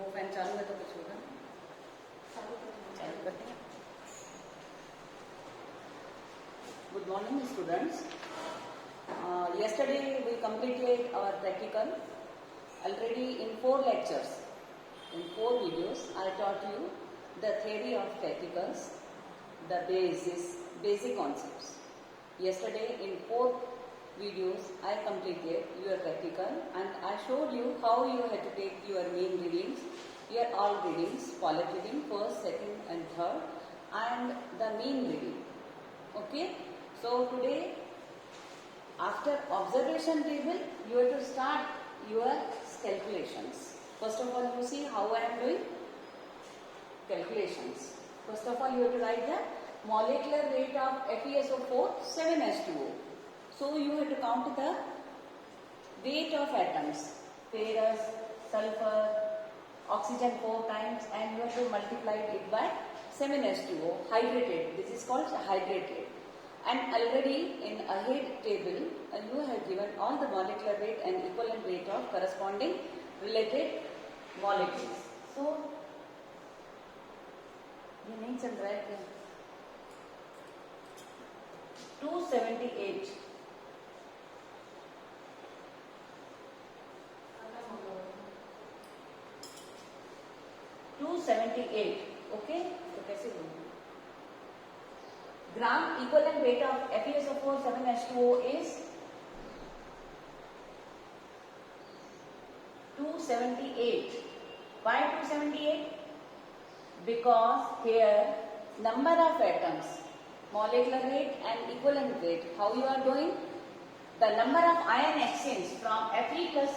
वो फैन चालू है तो कुछ होगा चालू करते हैं. Good morning, students. Yesterday we completed our practical. Already in 4 lectures, in 4 videos, I taught you the theory of practicals, the basic concepts. Yesterday in 4 videos, I completed your practical and I showed you how you had to take your main readings, your all readings, polite reading, first, second and third, and the main reading. Okay? So today, after observation table, you have to start your calculations. First of all, you see how I am doing calculations. First of all, you have to write the molecular weight of FeSO4 7H2O. So you have to count the weight of atoms, ferrous, sulfur, oxygen 4 times, and you have to multiply it by 7H2O, hydrated. This is called hydrated. And already in ahead table, you have given all the molecular weight and equivalent weight of corresponding related molecules. So, ये नहीं चल रहा है क्या? 278. Okay? तो कैसे बोलूँ? Gram equivalent weight of FeSO4 7H2O is 278. Why 278? Because here number of atoms, molecular weight and equivalent weight, how you are doing? The number of ion exchange from Fe plus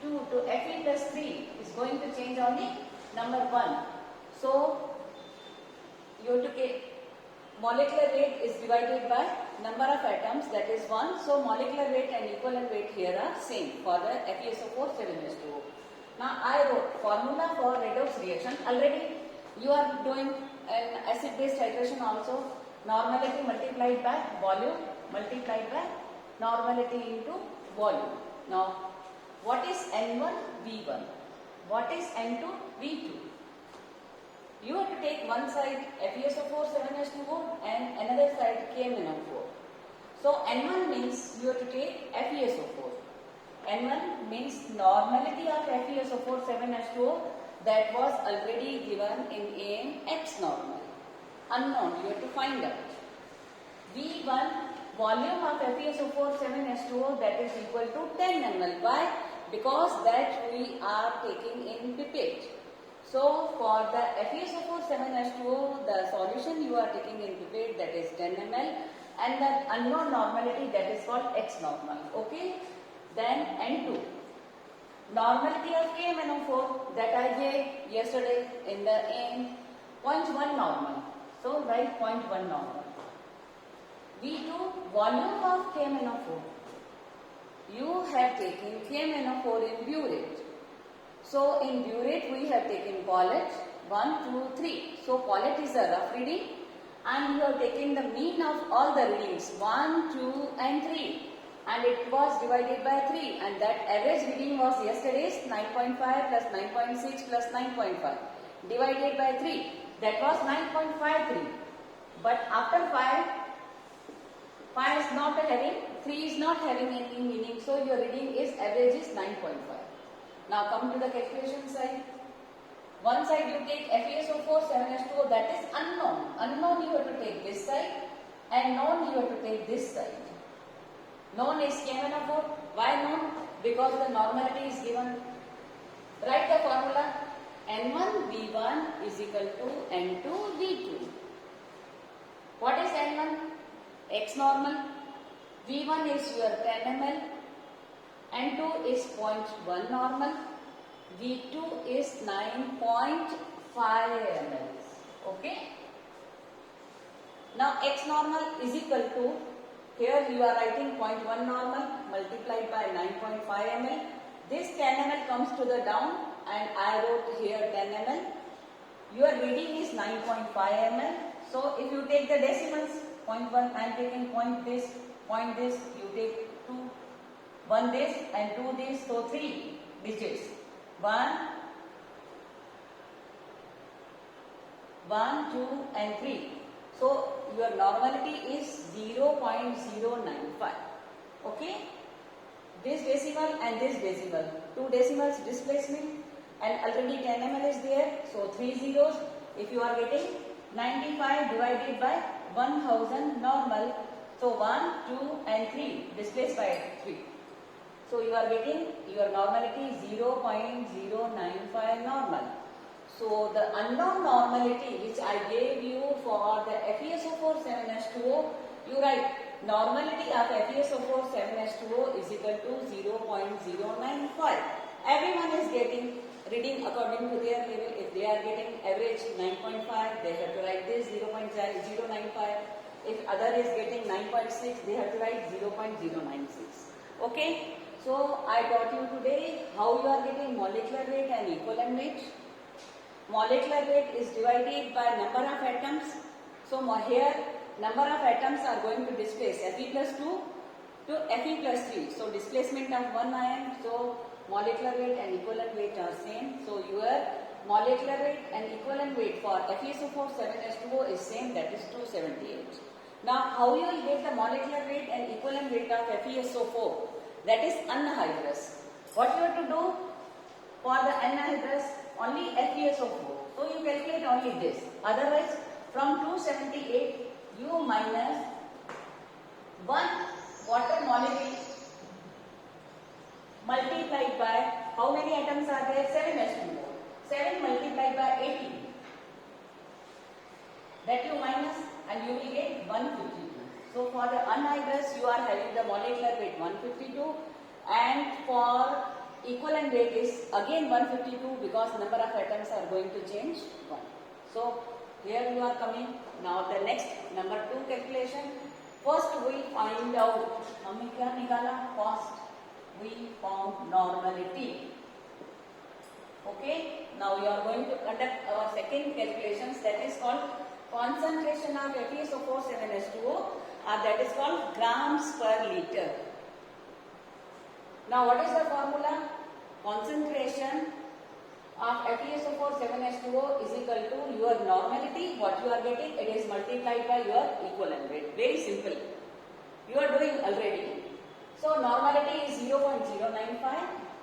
2 to Fe plus 3 is going to change only number 1. So you have to take molecular weight is divided by number of atoms, that is 1. So molecular weight and equivalent weight here are same for the FeSO4 7H2O. Now I wrote formula for redox reaction. Already you are doing an acid base titration also. Normality multiplied by volume multiplied by normality into volume. Now what is N1 V1? What is N2 V2? You have to take one side FeSO4 7H2O and another side KMnO4. So N1 means you have to take FeSO4. N1 means normality of FeSO4 7H2O that was already given in AM X normal. Unknown, you have to find out. V1 volume of FeSO4 7H2O that is equal to 10 ml. Why? Because that we are taking in pipette. So for the FeSO4 7H2O, the solution you are taking in pipette, that is 10 ml, and the unknown normality, that is called X normal. Okay? Then N2. Normality of KMnO4 that I gave yesterday in the AM 0.1 normal. So write 0.1 normal. V2 volume of KMnO4. You have taken KMnO4 in burette. So in burette we have taken Paulet 1, 2, 3. So Paulet is a rough reading and you have taken the mean of all the readings 1, 2 and 3 and it was divided by 3 and that average reading was yesterday's 9.5 plus 9.6 plus 9.5 divided by 3, that was 9.53. But after 5 is not having, 3 is not having any meaning, so your reading is average is 9.5. Now come to the calculation side. One side you take FeSO4 7H2O, that is unknown. Unknown you have to take this side and known you have to take this side. Known is KMnO4. Why known? Because the normality is given. Write the formula. N1 V1 is equal to N2 V2. What is N1? X normal. V1 is your 10 ml. N2 is 0.1 normal. V2 is 9.5 ml. Okay? Now X normal is equal to, here you are writing 0.1 normal multiplied by 9.5 ml. This 10 ml comes to the down and I wrote here 10 ml. Your reading is 9.5 ml. So if you take the decimals, 0.1, I am taking point this, you take 2, 1 this and 2 this, so 3 digits. 1, 1, 2 and 3. So your normality is 0.095. Okay? This decimal and this decimal. 2 decimals displacement and already 10 ml is there. So 3 zeros. If you are getting 95 divided by 1000 normal. So 1, 2 and 3 displaced by 3. So you are getting your normality 0.095 normal. So the unknown normality which I gave you for the FeSO4 7H2O, you write normality of FeSO4 7H2O is equal to 0.095. Everyone is getting reading according to their level. If they are getting average 9.5, they have to write this 0.095. If other is getting 9.6, they have to write 0.096. Okay? So I taught you today how you are getting molecular weight and equivalent weight. Molecular weight is divided by number of atoms. So here number of atoms are going to displace Fe plus 2 to Fe plus 3. So displacement of one ion. So molecular weight and equivalent weight are same. So your molecular weight and equivalent weight for FeSO4 7H2O is same, that is 278. Now how you will get the molecular weight and equivalent weight of FeSO4? That is anhydrous. What you have to do for the anhydrous? Only FeSO4. So you calculate only this. Otherwise, from 278, you minus 1 water molecule multiplied by, how many atoms are there? 7 H2O. 7 multiplied by 18. That you minus and you will get 152. So for the anhydrous, you are having the molecular weight 152, and for equivalent weight is again 152 because number of atoms are going to change 1. So here you are coming. Now the next number 2 calculation. First we find out, हमने क्या निकाला? First we found normality. Okay. Now you are going to conduct our second calculations, that is called concentration of FeSO4 7H2O, that is called grams per liter. Now what is the formula? Concentration of FeSO4 7H2O is equal to your normality. What you are getting, it is multiplied by your equivalent weight. Very simple. You are doing already. So normality is 0.095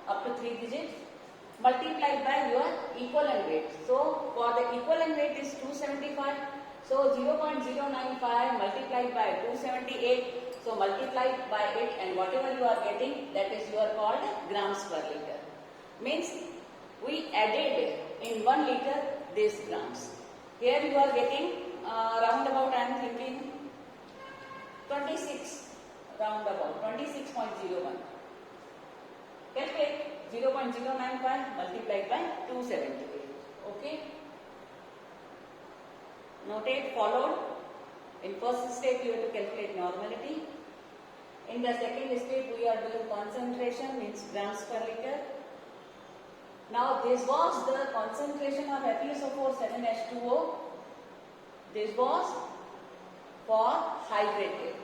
up to 3 digits multiplied by your equivalent weight. So for the equivalent weight is 275. So 0.095 multiplied by 278. So multiplied by it, and whatever you are getting, that is your called grams per liter. Means we added in 1 liter these grams. Here you are getting roundabout, I am thinking 26, roundabout 26.01. Calculate 0.095 multiplied by 278. Okay. Notate, followed. In first step you have to calculate normality. In the second step we are doing concentration, means grams per liter. Now this was the concentration of FeSO4 7H2O. This was for hydrated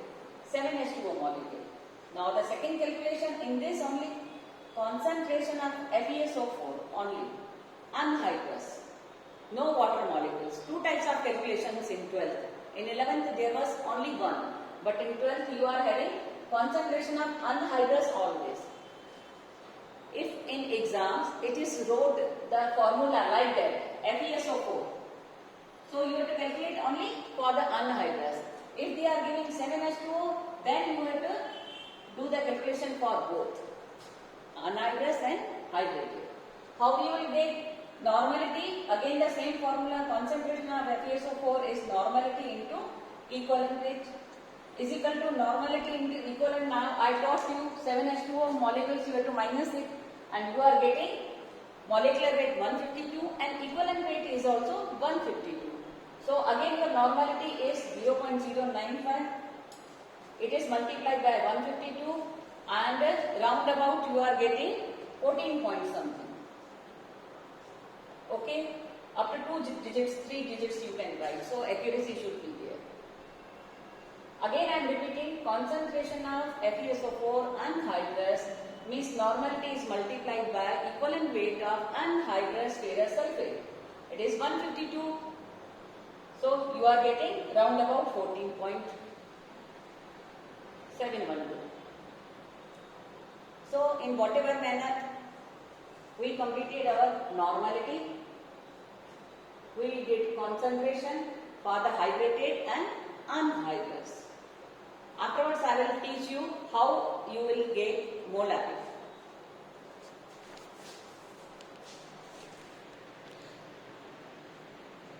7H2O molecule. Now the second calculation, in this only concentration of FeSO4 only, anhydrous, no water molecules. 2 types of calculations in 12th. In 11th there was only one, but in 12th you are having concentration of anhydrous always. If in exams it is wrote the formula like that, FeSO4, so you have to calculate only for the anhydrous. If they are giving 7H2O, then you have to do the calculation for both anhydrous and hydrated. How you will get normality? Again the same formula, concentration of FeSO4 is normality into equivalent weight is equal to normality into equivalent. Now I taught you 7H2O molecules, you have to minus it, and you are getting molecular weight 152 and equivalent weight is also 152. So again your normality is 0.095. It is multiplied by 152 and roundabout you are getting 14 point something. Okay, up to 2 digits, 3 digits you can write. So accuracy should be there. Again I am repeating, concentration of FeSO4 anhydrous means normality is multiplied by equivalent weight of anhydrous ferrous sulfate. It is 152 So you are getting round about 14.712. So in whatever manner we completed our normality, we did concentration for the hydrated and anhydrous. Afterwards I will teach you how you will get molarity.